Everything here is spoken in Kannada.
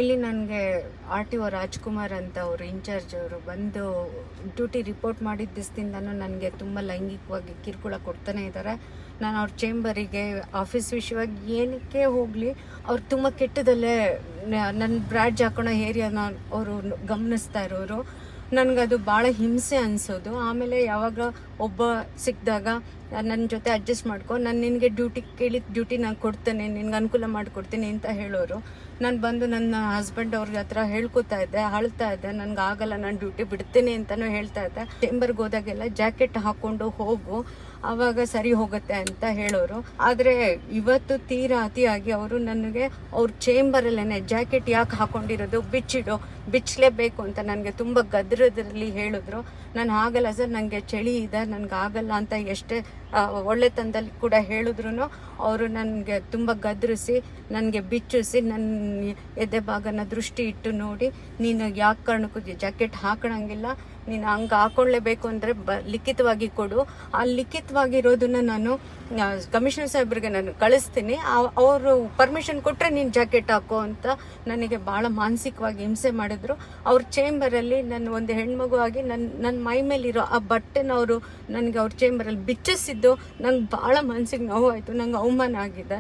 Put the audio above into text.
ಇಲ್ಲಿ ನನಗೆ RTO ರಾಜ್ಕುಮಾರ್ ಅಂತ ಅವರು ಇನ್ಚಾರ್ಜ್ ಅವರು ಬಂದು ಡ್ಯೂಟಿ ರಿಪೋರ್ಟ್ ಮಾಡಿದ ದಿವಸದಿಂದನೂ ನನಗೆ ತುಂಬ ಲೈಂಗಿಕವಾಗಿ ಕಿರುಕುಳ ಕೊಡ್ತಾನೆ ಇದ್ದಾರೆ. ನಾನು ಅವ್ರ ಚೇಂಬರಿಗೆ ಆಫೀಸ್ ವಿಷಯವಾಗಿ ಏನಕ್ಕೆ ಹೋಗಲಿ, ಅವ್ರು ತುಂಬ ಕೆಟ್ಟದಲ್ಲೇ ನನ್ನ ಬ್ರ್ಯಾಡ್ಜ್ ಹಾಕೋಣ ಏರಿಯಾನ ಅವರು ಗಮನಿಸ್ತಾ ಇರೋರು. ನನಗದು ಭಾಳ ಹಿಂಸೆ ಅನಿಸೋದು. ಆಮೇಲೆ ಯಾವಾಗ ಒಬ್ಬ ಸಿಕ್ಕಿದಾಗ ನನ್ನ ಜೊತೆ ಅಡ್ಜಸ್ಟ್ ಮಾಡ್ಕೊ, ನಾನು ನಿನಗೆ ಕೇಳಿದ ಡ್ಯೂಟಿ ನಾನು ಕೊಡ್ತೇನೆ, ನಿನ್ಗೆ ಅನುಕೂಲ ಮಾಡಿಕೊಡ್ತೀನಿ ಅಂತ ಹೇಳೋರು. ನಾನು ಬಂದು ನನ್ನ ಹಸ್ಬೆಂಡ್ ಅವ್ರ ಹತ್ರ ಹೇಳ್ಕೊತಾ ಇದ್ದೆ, ಅಳ್ತಾ ಇದ್ದೆ, ನನಗೆ ಆಗಲ್ಲ, ನಾನು ಡ್ಯೂಟಿ ಬಿಡ್ತೀನಿ ಅಂತಲೂ ಹೇಳ್ತಾ ಇದ್ದೆ. ಚೇಂಬರ್ಗೆ ಹೋದಾಗೆಲ್ಲ ಜಾಕೆಟ್ ಹಾಕ್ಕೊಂಡು ಹೋಗು, ಆವಾಗ ಸರಿ ಹೋಗುತ್ತೆ ಅಂತ ಹೇಳೋರು. ಆದರೆ ಇವತ್ತು ತೀರಾ ಅತಿಯಾಗಿ ಅವರು ನನಗೆ ಅವ್ರ ಚೇಂಬರಲ್ಲೇ ಜಾಕೆಟ್ ಯಾಕೆ ಹಾಕೊಂಡಿರೋದು, ಬಿಚ್ಚಲೇಬೇಕು ಅಂತ ನನಗೆ ತುಂಬ ಗದ್ರದಲ್ಲಿ ಹೇಳಿದ್ರು. ನಾನು ಆಗಲ್ಲ ಸರ್, ನನಗೆ ಚಳಿ ಇದೆ, ನನಗೆ ಆಗಲ್ಲ ಅಂತ ಎಷ್ಟೇ ಒಳ್ಳೆತನದಲ್ಲಿ ಕೂಡ ಹೇಳಿದ್ರು ಅವರು ನನಗೆ ತುಂಬ ಗದರಿಸಿ ನನಗೆ ಬಿಚ್ಚಿಸಿ ನನ್ನ ಎದೆ ಭಾಗನ ದೃಷ್ಟಿ ಇಟ್ಟು ನೋಡಿ, ನೀನು ಯಾಕೆ ಕಾರಣಕ್ಕೂ ಜಾಕೆಟ್ ಹಾಕೋಣಂಗಿಲ್ಲ, ನೀನು ಹಂಗೆ ಹಾಕೊಳ್ಳೇಬೇಕು ಅಂದರೆ ಲಿಖಿತವಾಗಿ ಕೊಡು, ಆ ಲಿಖಿತವಾಗಿರೋದನ್ನ ನಾನು ಕಮಿಷನರ್ ಸಾಹೇಬ್ರಿಗೆ ನಾನು ಕಳಿಸ್ತೀನಿ, ಅವರು ಪರ್ಮಿಷನ್ ಕೊಟ್ಟರೆ ನೀನು ಜಾಕೆಟ್ ಹಾಕೋ ಅಂತ ನನಗೆ ಭಾಳ ಮಾನಸಿಕವಾಗಿ ಹಿಂಸೆ ಮಾಡಿದ್ರು. ಅವ್ರ ಚೇಂಬರಲ್ಲಿ ನಾನು ಒಂದು ಹೆಣ್ಮಗು ಆಗಿ ನನ್ನ ಮೈ ಮೇಲಿರೋ ಆ ಬಟ್ಟೆನ ಅವರು ನನಗೆ ಅವ್ರ ಚೇಂಬರಲ್ಲಿ ಬಿಚ್ಚಿಸಿದ್ದು ನಂಗೆ ಭಾಳ ಮನಸ್ಸಿಗೆ ನೋವಾಯಿತು, ನಂಗೆ ಅವಮಾನ ಆಗಿದೆ.